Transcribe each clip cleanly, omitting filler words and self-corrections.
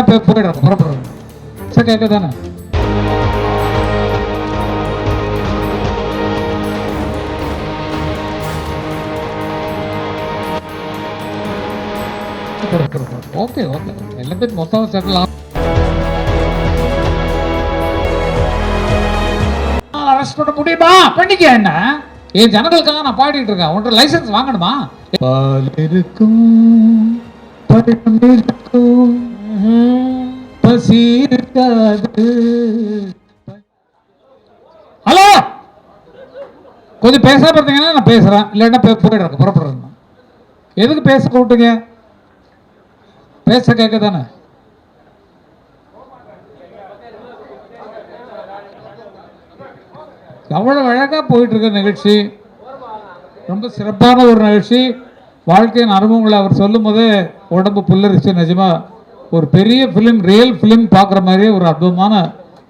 போயிடுறோம், புறப்படுறோம். சார் கேட்க தானே? ஓகே ஓகே, எல்லாத்தையும் மொத்தம் செட்டில் அரெஸ்ட் பண்ண முடியுமா? பண்ணிக்க. என்ன என் ஜனங்களுக்காக நான் பாடிட்டு இருக்கேன். உன்கிட்ட லைசன்ஸ் வாங்கணுமா? பால் இருக்கும், பழம் இருக்கும், பசி இருக்காது. ஹலோ, கொஞ்சம் பேச பார்த்தீங்கன்னா நான் பேசுறேன், இல்லைன்னா போயிடுறேன், புறப்படுறேன். எதுக்கு பேச கூப்பிட்டுங்க? பேச கேட்க தானே? அவ்வளவு அழகா போயிட்டு இருக்க நிகழ்ச்சி, ரொம்ப சிறப்பான ஒரு நிகழ்ச்சி. வாழ்க்கையின் அனுபவங்களை அவர் சொல்லும் போதே உடம்பு புல்லரிச்சு. நிஜமா ஒரு பெரிய ஃபிலிம், ரியல் ஃபிலிம் பார்க்குற மாதிரியே ஒரு அற்புதமான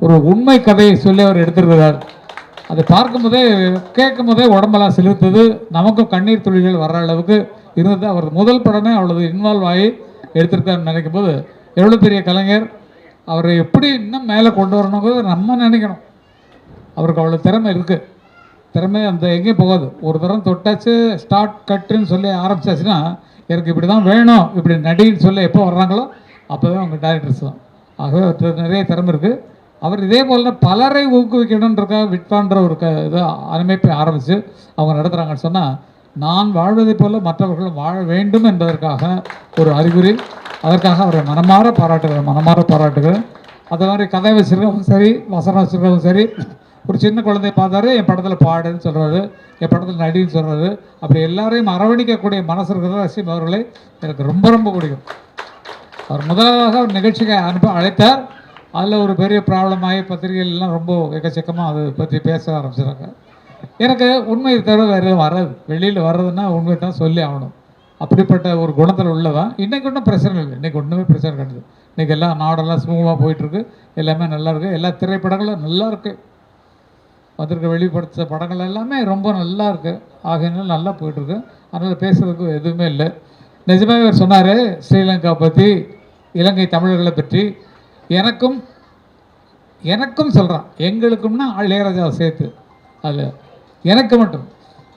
ஒரு உண்மை கதையை சொல்லி அவர் எடுத்திருக்கிறார். அதை பார்க்கும் போதே, கேட்கும் போதே உடம்பெல்லாம் செலுத்தது. நமக்கும் கண்ணீர் துளிகள் வர்ற அளவுக்கு இருந்தது. அவர் முதல் படமே அவ்வளவு இன்வால்வ் ஆகி எடுத்திருக்காருன்னு நினைக்கும் போது எவ்வளோ பெரிய கலைஞர். அவரை எப்படி இன்னும் மேலே கொண்டு வரணுங்கிறது நம்ம நினைக்கணும். அவருக்கு அவ்வளோ திறமை இருக்குது. திறமை அந்த எங்கேயும் போகாது. ஒரு தரம் தொட்டாச்சு, ஸ்டார்ட் கட்டுன்னு சொல்லி ஆரம்பிச்சாச்சுன்னா, எனக்கு இப்படி தான் வேணும், இப்படி நடின்னு சொல்லி எப்போ வர்றாங்களோ அப்போவே அவங்க டைரக்டர்ஸ் தான். ஆகவே அவருக்கு நிறைய திறமை இருக்குது. அவர் இதே போல் பலரை ஊக்குவிக்கணுன்றக்காக விட்வான்ற ஒரு இதை அமைப்பை ஆரம்பித்து அவங்க நடத்துகிறாங்கன்னு சொன்னால், நான் வாழ்வதை போல மற்றவர்களும் வாழ வேண்டும் என்பதற்காக ஒரு அறிகுறி. அதற்காக அவரை மனமாற பாராட்டுகிறேன். அது மாதிரி கதை வச்சுருக்கவும் சரி, வசனம் வச்சுருக்கவும் சரி, ஒரு சின்ன குழந்தைய பார்த்தாரு, என் படத்தில் பாடுன்னு சொல்கிறாரு, என் படத்தில் நடின்னு சொல்கிறாரு. அப்படி எல்லாரையும் அரவணிக்கக்கூடிய மனசு இருக்கிற ரசிம் அவர்களை எனக்கு ரொம்ப ரொம்ப பிடிக்கும். அவர் முதலாவதாக ஒரு நிகழ்ச்சிக்கு அழைத்தார். அதில் ஒரு பெரிய ப்ராப்ளம் ஆகி பத்திரிகைகள்லாம் ரொம்ப எக்கச்சக்கமாக அதை பற்றி பேச ஆரம்பிச்சிடுறாங்க. எனக்கு உண்மை தவிர வேறு எதுவும் வராது. வெளியில் வர்றதுன்னா உண்மை தான் சொல்லி ஆகணும். அப்படிப்பட்ட ஒரு குணத்தில் உள்ளதான். இன்றைக்கி ஒன்றும் பிரச்சனை இல்லை, இன்றைக்கி ஒன்றுமே பிரச்சனை கிடையாது. இன்றைக்கி எல்லாம் நாடெல்லாம் ஸ்மூவாக போயிட்டுருக்கு, எல்லாமே நல்லாயிருக்கு. எல்லா திரைப்படங்களும் நல்லா இருக்குது. வந்திருக்க வெளிப்படுத்த படங்கள் எல்லாமே ரொம்ப நல்லா இருக்குது. ஆகையினால நல்லா போயிட்டுருக்கு. அதனால் பேசுகிறதுக்கு எதுவுமே இல்லை. நிஜமாகவே அவர் சொன்னார், ஸ்ரீலங்கா பற்றி, இலங்கை தமிழர்களை பற்றி. எனக்கும் சொல்கிறான், எங்களுக்கும்னா இளையராஜாவை சேர்த்து. அது எனக்கு மட்டும்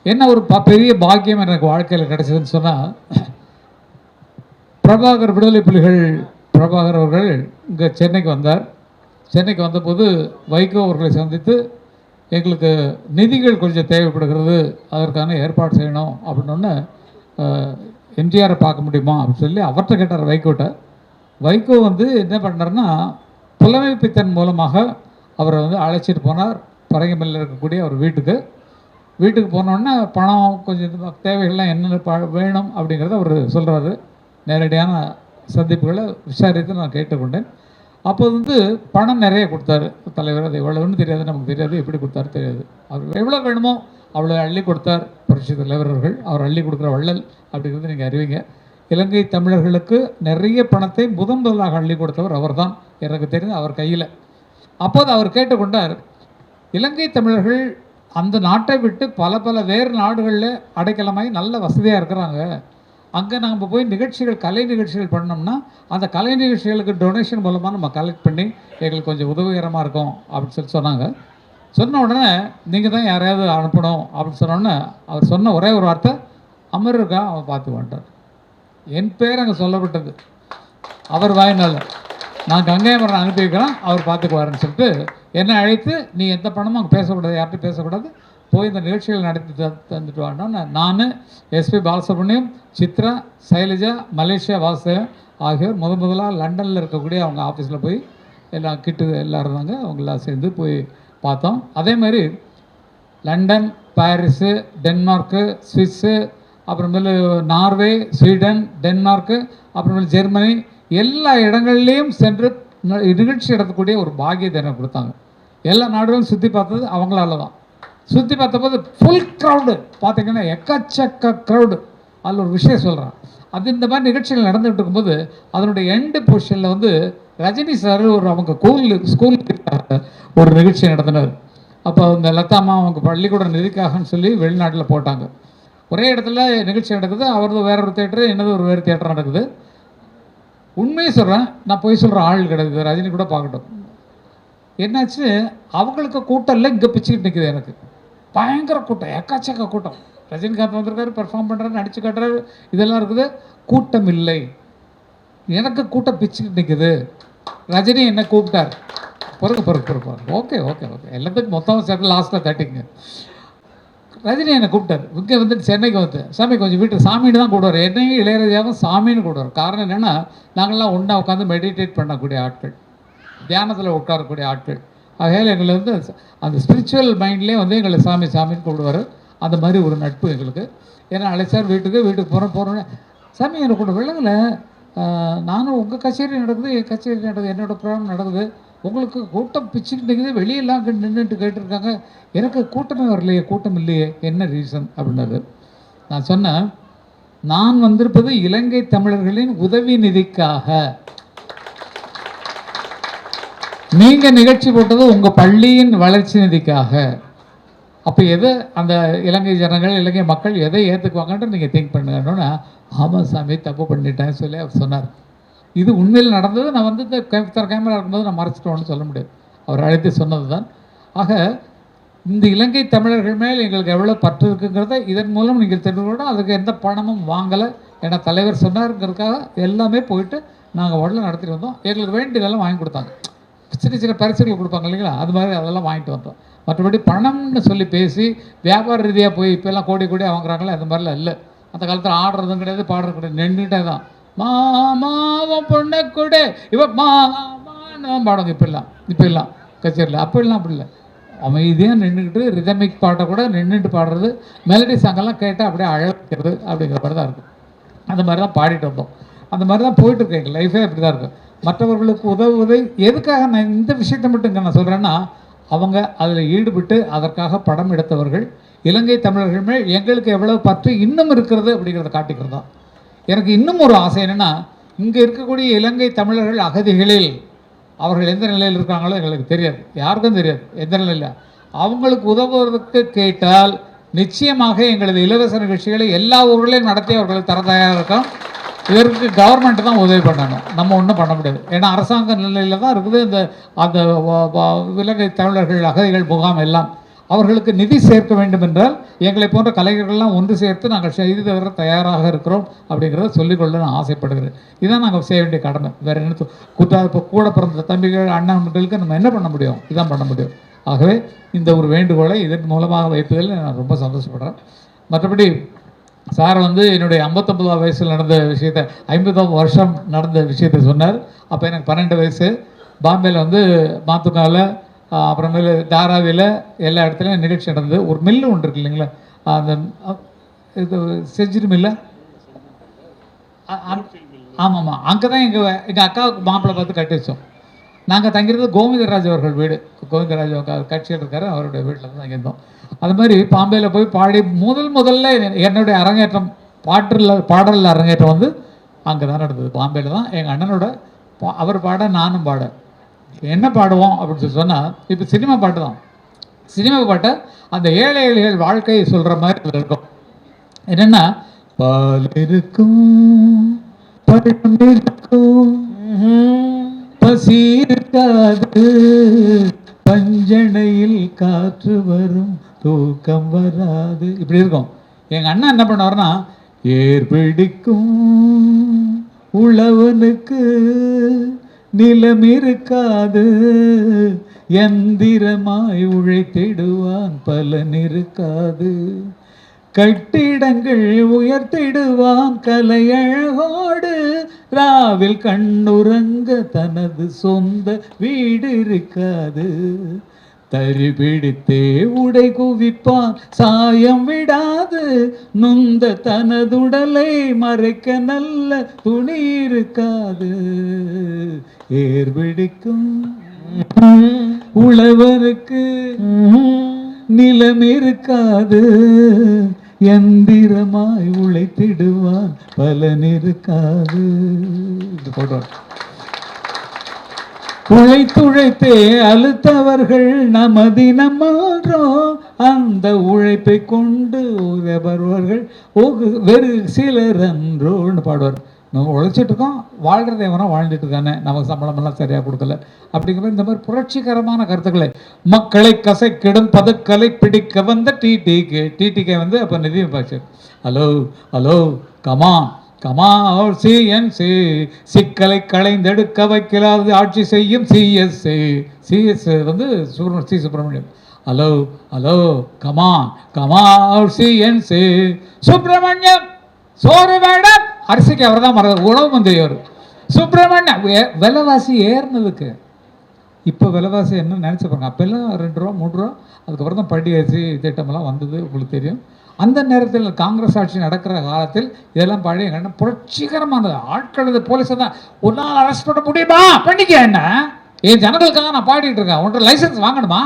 என்ன ஒரு பெரிய பாக்கியம் எனக்கு வாழ்க்கையில் கிடைச்சதுன்னு சொன்னால், பிரபாகர், விடுதலை புலிகள் பிரபாகர் அவர்கள் இங்கே சென்னைக்கு வந்தார். சென்னைக்கு வந்தபோது வைகோ அவர்களை சந்தித்து, எங்களுக்கு நிதிகள் கொஞ்சம் தேவைப்படுகிறது, அதற்கான ஏற்பாடு செய்யணும் அப்படின்னு எம்ஜிஆரை பார்க்க முடியுமா அப்படின்னு சொல்லி அவர்கிட்ட கேட்டார் வைகோட்ட. வைகோ என்ன பண்ணார்னா, புலமை பித்தன் மூலமாக அவரை அழைச்சிட்டு போனார் பரங்கிமலையில் இருக்கக்கூடிய அவர் வீட்டுக்கு போனோடனே பணம் கொஞ்சம் தேவைகள்லாம் என்னென்ன வேணும் அப்படிங்கிறத அவர் சொல்கிறாரு. நேரடியான சந்திப்புகளை விசாரித்து நான் கேட்டுக்கொண்டேன். அப்போது பணம் நிறைய கொடுத்தாரு தலைவர். அது எவ்வளோன்னு தெரியாது, நமக்கு தெரியாது, எப்படி கொடுத்தாரு தெரியாது. அவர் எவ்வளோ வேணுமோ அவ்வளோ அள்ளி கொடுத்தார் புரட்சி தலைவர் அவர்கள். அவர் அள்ளி கொடுக்குற வள்ளல் அப்படிங்கிறது நீங்கள் அறிவிங்க. இலங்கை தமிழர்களுக்கு நிறைய பணத்தை முதலாக அள்ளி கொடுத்தவர் அவர் தான், எனக்கு தெரிந்து அவர் கையில். அப்போது அவர் கேட்டுக்கொண்டார், இலங்கை தமிழர்கள் அந்த நாட்டை விட்டு பல வேறு நாடுகளில் அடைக்கலமாகி நல்ல வசதியாக இருக்கிறாங்க. அங்கே நம்ம போய் கலை நிகழ்ச்சிகள் பண்ணோம்னா அந்த கலை நிகழ்ச்சிகளுக்கு டொனேஷன் மூலமாக நம்ம கலெக்ட் பண்ணி எங்களுக்கு கொஞ்சம் உதவிகரமாக இருக்கும் அப்படின்னு சொன்னாங்க. சொன்ன உடனே நீங்கள் தான் யாரையாவது அனுப்பணும் அப்படின்னு சொன்னோடனே அவர் சொன்ன ஒரே ஒரு வார்த்தை, அமருக்கா அவன் பார்த்து வந்துட்டார். என் பேர் அங்கே சொல்லப்பட்டது. அவர் வாயினால் நான் கங்கையமரன் அனுப்பி வைக்கிறேன், அவர் பார்த்துக்குவாருன்னு சொல்லிட்டு என்னை அழைத்து, நீ எந்த பணமும் அங்கே பேசக்கூடாது, யார்கிட்டையும் பேசக்கூடாது, போய் இந்த நிகழ்ச்சிகள் நடத்தி தந்துட்டு வாங்கினோன்னு நான், எஸ்பி பாலசுப்ரமணியம், சித்ரா, சைலஜா, மலேசியா வாசகன் ஆகியோர் முதலாக லண்டனில் இருக்கக்கூடிய அவங்க ஆஃபீஸில் போய் எல்லாம் எல்லாம் இருந்தாங்க. அவங்களாம் சேர்ந்து போய் பார்த்தோம். அதேமாதிரி லண்டன், பாரிஸு, டென்மார்க்கு, சுவிஸ்ஸு, அப்புறமேலு நார்வே, ஸ்வீடன், டென்மார்க்கு, அப்புறமேலு ஜெர்மனி, எல்லா இடங்கள்லேயும் சென்று நிகழ்ச்சி நடத்தக்கூடிய ஒரு பாக்கியத்தை எனக்கு கொடுத்தாங்க. எல்லா நாடுகளும் சுற்றி பார்த்தது அவங்களால தான். சுற்றி பார்த்தபோது ஃபுல் க்ரௌடு பார்த்திங்கன்னா எக்கச்சக்க க்ரௌடு. அதில் ஒரு விஷயம் சொல்கிறேன், அது இந்த மாதிரி நிகழ்ச்சிகள் நடந்துகிட்டு இருக்கும்போது அதனுடைய எண்டு பொசிஷனில் ரஜினி சார் அவங்க ஸ்கூல் ஒரு நிகழ்ச்சி நடத்தினார். அப்போ அந்த லதாமா அவங்க பள்ளிக்கூட நிதிக்காகன்னு சொல்லி வெளிநாட்டில் போட்டாங்க. ஒரே இடத்துல நிகழ்ச்சி நடக்குது. அவரது வேற ஒரு தேட்டரு, என்னது ஒரு வேறு தேட்டர் நடக்குது. உண்மையை சொல்கிறேன், நான் போய் சொல்கிற ஆள் கிடையாது. ரஜினி கூட பார்க்கட்டும். என்னாச்சு, அவங்களுக்கு கூட்டம் இல்லை, இங்கே பிச்சுக்கிட்டு நிற்குது. எனக்கு பயங்கர கூட்டம், எக்காச்சக்க கூட்டம். ரஜினிகாந்த் வந்திருக்காரு, பெர்ஃபார்ம் பண்ணுறாரு, நடிச்சு காட்டுறாரு, இதெல்லாம் இருக்குது. கூட்டம் இல்லை, எனக்கு கூட்டம் பிச்சுக்கிட்டு நிற்குது. ரஜினி என்னை கூப்பிட்டார், பொறுப்பு. ஓகே எல்லாத்துக்கும் மொத்தம் சேர்த்து லாஸ்ட்டில் தட்டிங்க. ரஜினி என்னை கூப்பிட்டார். இங்கே வந்து சென்னைக்கு வந்து, சாமி கொஞ்சம் வீட்டு சாமின்னு தான் கூடுவார். என்னையும் இளையராஜாவும் சாமின்னு கூடுவார். காரணம் என்னென்னா, நாங்கள்லாம் ஒன்றா உட்காந்து மெடிடேட் பண்ணக்கூடிய ஆட்கள், தியானத்தில் உட்காரக்கூடிய ஆட்கள். ஆகையால் எங்களை வந்து அந்த ஸ்பிரிச்சுவல் மைண்ட்லேயே வந்து எங்களை சாமின்னு கூப்பிடுவார். அந்த மாதிரி ஒரு நட்பு எங்களுக்கு. ஏன்னா அழைச்சார் வீட்டுக்கு போகிறோன்னே, சாமி எனக்கு கூட விலகலை, நானும் உங்கள் கச்சேரி நடக்குது, என் கச்சேரி நடக்குது, என்னோடய ப்ரோக்ராம் நடக்குது, உங்களுக்கு கூட்டம் பிச்சுக்கிட்டு நிற்குது, வெளியெல்லாம் அங்கே நின்றுட்டு கேட்டுருக்காங்க, எனக்கு கூட்டமே வரலையே, கூட்டம் இல்லையே, என்ன ரீசன் அப்படின்னது. நான் சொன்னேன், நான் வந்திருப்பது இலங்கை தமிழர்களின் உதவி நிதிக்காக. நீங்கள் நிகழ்ச்சி போட்டது உங்கள் பள்ளியின் வளர்ச்சி நிதிக்காக. அப்போ எதை அந்த இலங்கை ஜனங்கள், இலங்கை மக்கள் எதை ஏற்றுக்குவாங்கன்ட்டு நீங்கள் திங்க் பண்ணுங்கன்னா, ஆமாம் சாமி தப்பு பண்ணிட்டேன்னு சொல்லி அவர் சொன்னார். இது உண்மையில் நடந்தது. நான் வந்து இந்த கேமரா இருக்கும்போது நான் மறைச்சிட்டோன்னு சொல்ல முடியாது, அவர் அழைத்து சொன்னது தான். ஆக இந்த இலங்கை தமிழர்கள் மேல் எங்களுக்கு எவ்வளோ பற்று இருக்குங்கிறத இதன் மூலம் நீங்கள் தெரிஞ்சுக்கொள்ள. அதுக்கு எந்த பணமும் வாங்கலை, ஏன்னா தலைவர் சொன்னாருங்கிறதுக்காக எல்லாமே போயிட்டு நாங்கள் உடனே நடத்திட்டு வந்தோம். எங்களுக்கு வேண்டியதெல்லாம் வாங்கி கொடுத்தாங்க. சின்ன பரிசுகள் கொடுப்பாங்க இல்லைங்களா, அது மாதிரி அதெல்லாம் வாங்கிட்டு வந்தோம். மற்றபடி பணம்னு சொல்லி பேசி வியாபார ரீதியாக போய் இப்போல்லாம் கோடி வாங்குறாங்களே, அந்த மாதிரிலாம் இல்லை. அந்த காலத்தில் ஆடுறதும் கிடையாது, பாடுறது கிடையாது, நின்றுட்டே தான் மாமாவும் பொண்ணை கூட இவ மாமான்னு பாடுவாங்க. இப்போல்லாம் கச்சேரியில் அப்போல்லாம் அப்படி இல்லை, அமைதியாக நின்றுக்கிட்டு ரிதமிக் பாட்டை கூட நின்றுட்டு பாடுறது, மெலடி சாங்கெல்லாம் கேட்டால் அப்படியே அழகிறது அப்படிங்கிற மாதிரி தான் இருக்கும். அந்த மாதிரி தான் பாடிட்டு வந்தோம். அந்த மாதிரி தான் போயிட்டுருக்கு. எங்கள் லைஃபே அப்படி தான் இருக்கும். மற்றவர்களுக்கு உதவுவதை எதுக்காக நான் இந்த விஷயத்தை மட்டும் நான் சொல்கிறேன்னா, அவங்க அதில் ஈடுபட்டு அதற்காக படம் எடுத்தவர்கள் இலங்கை தமிழர்கள் மேல் எங்களுக்கு எவ்வளவு பற்று இன்னும் இருக்கிறது அப்படிங்கிறத காட்டிக்கிறது தான். எனக்கு இன்னும் ஒரு ஆசை என்னென்னா, இங்கே இருக்கக்கூடிய இலங்கை தமிழர்கள் அகதிகளில் அவர்கள் எந்த நிலையில் இருக்காங்களோ எங்களுக்கு தெரியாது, யாருக்கும் தெரியாது எந்த நிலையில். அவங்களுக்கு உதவுவதற்கு கேட்டால் நிச்சயமாக எங்களது இலவச நிகழ்ச்சிகளை எல்லா ஊர்களையும் நடத்தி அவர்களுக்கு தர தயாராக இருக்கோம். இதற்கு கவர்மெண்ட் தான் உதவி பண்ணணும், நம்ம ஒன்றும் பண்ண முடியாது. ஏன்னா அரசாங்க நிலையில் தான் இருக்குது இந்த அந்த இலங்கை தமிழர்கள் அகதிகள் முகாம் எல்லாம். அவர்களுக்கு நிதி சேர்க்க வேண்டும் என்றால் எங்களை போன்ற கலைஞர்கள்லாம் ஒன்று சேர்த்து நாங்கள் செய்து தவிர தயாராக இருக்கிறோம் அப்படிங்கிறத சொல்லிக்கொள்ள நான் ஆசைப்படுகிறேன். இதுதான் நாங்கள் செய்ய வேண்டிய கடமை. வேறு என்ன இப்போ கூட பிறந்த தம்பிகள் அண்ணன்களுக்கு நம்ம என்ன பண்ண முடியும், இதுதான் பண்ண முடியும். ஆகவே இந்த ஒரு வேண்டுகோளை இதன் மூலமாக வைப்பதில் நான் ரொம்ப சந்தோஷப்படுறேன். மற்றபடி சார் வந்து என்னுடைய 59ஆம் வயசில் நடந்த விஷயத்தை, 50ஆம் வருஷம் நடந்த விஷயத்தை சொன்னார். அப்போ எனக்கு 12 வயசு. பாம்பேயில் வந்து மாத்துக்காவில், அப்புறமேல தாராவியில், எல்லா இடத்துலையும் நிகழ்ச்சி நடந்தது. ஒரு மில்லு ஒன்று இருக்கு இல்லைங்களா, அந்த இது செஞ்சுரி மில்ல, ஆமாம்மா, அங்கே தான் எங்கள் அக்காவுக்கு மாப்பிள்ளை பார்த்து கட்டி வச்சோம். நாங்கள் தங்கியிருந்தது கோவிந்தராஜ் அவர்கள் வீடு. கோவிந்தராஜ் கட்சியில் இருக்கார், அவருடைய வீட்டில் தான் தங்கியிருந்தோம். அது மாதிரி பாம்பேயில் போய் பாடி முதல்ல என்னுடைய அரங்கேற்றம் பாடலில் அரங்கேற்றம் வந்து அங்கே தான் நடந்தது, பாம்பேயில் தான். எங்கள் அண்ணனோட அவர் பாட நானும் பாட. என்ன பாடுவோம் அப்படின்னு சொன்னால், இப்போ சினிமா பாட்டு தான். சினிமா பாட்டை அந்த ஏழை ஏழைகள் வாழ்க்கையை சொல்கிற மாதிரி இருக்கும். என்னென்னா, பால் இருக்கும், பழம் இருக்கும், பசி இருக்காது, பஞ்சனையில் காற்று வரும், தூக்கம் வராது, இப்படி இருக்கும். எங்கள் அண்ணன் என்ன பண்ணுவார்னா, ஏர் பிடிக்கும் உழவனுக்கு நிலம் இருக்காது, எந்திரமாய் உழைத்திடுவான் பலன் இருக்காது, கட்டிடங்கள் உயர்த்திடுவான் கலையழகோடு, ராவில் கண்ணுறங்க தனது சொந்த வீடு இருக்காது, தறி பிடித்தே உடை குவிப்பான் சாயம் விடாது, நொந்த தனதுடலை மறைக்க நல்ல துணி இருக்காது, ஏர் பிடிக்கும் உழவருக்கு நிலம் இருக்காது, எந்திரமாய் உழைத்திடுவான் பலன் இருக்காது. உழைத்துழைத்தே அழுத்தவர்கள் நமதினம் மாற்றோம், அந்த உழைப்பை கொண்டு உதவுபவர்கள் வெறு சிலர் அன்றோன்னு பாடுவார். நம்ம உழைச்சிட்டு இருக்கோம், வாழ்கிறத எவனோ வாழ்ந்துட்டு இருக்கானே, நமக்கு சம்பளமெல்லாம் சரியாக கொடுக்கல அப்படிங்கிற இந்த மாதிரி புரட்சிகரமான கருத்துக்களை, மக்களை கசைக்கிடும் பதுக்கலை பிடிக்க வந்த டிடிகே வந்து அப்போ நிதியமைச்சர். Hello hello come on come on CNC, சிக்கலை களைந்தெடுக்க வைக்கலாது ஆட்சி செய்யும் சிஎஸ் வந்து Subramaniam. Hello hello come on come on CNC Subramaniam. சோறு வேடம் அரிசிக்கு அவர் தான் உணவு மந்திரி அவர். சுப்பிரமணியம் விலைவாசி ஏறினதுக்கு இப்போ விலைவாசி என்ன நினச்சி பாருங்க. அப்போல்லாம் 2 ரூபா 3 ரூபா, அதுக்கப்புறம் தான் படி அரிசி திட்டமெல்லாம் வந்தது, உங்களுக்கு தெரியும். அந்த நேரத்தில் காங்கிரஸ் ஆட்சி நடக்கிற காலத்தில் இதெல்லாம் பழைய கண்ண புரட்சிகரமானது. ஆட்கள் இது போலீஸை தான் ஒன்றால் அரெஸ்ட் பண்ண முடியுமா, பண்ணிக்க என்ன, என் ஜனங்களுக்காக நான் பாடிட்டு இருக்கேன், உன்கிட்ட லைசன்ஸ் வாங்கணுமா,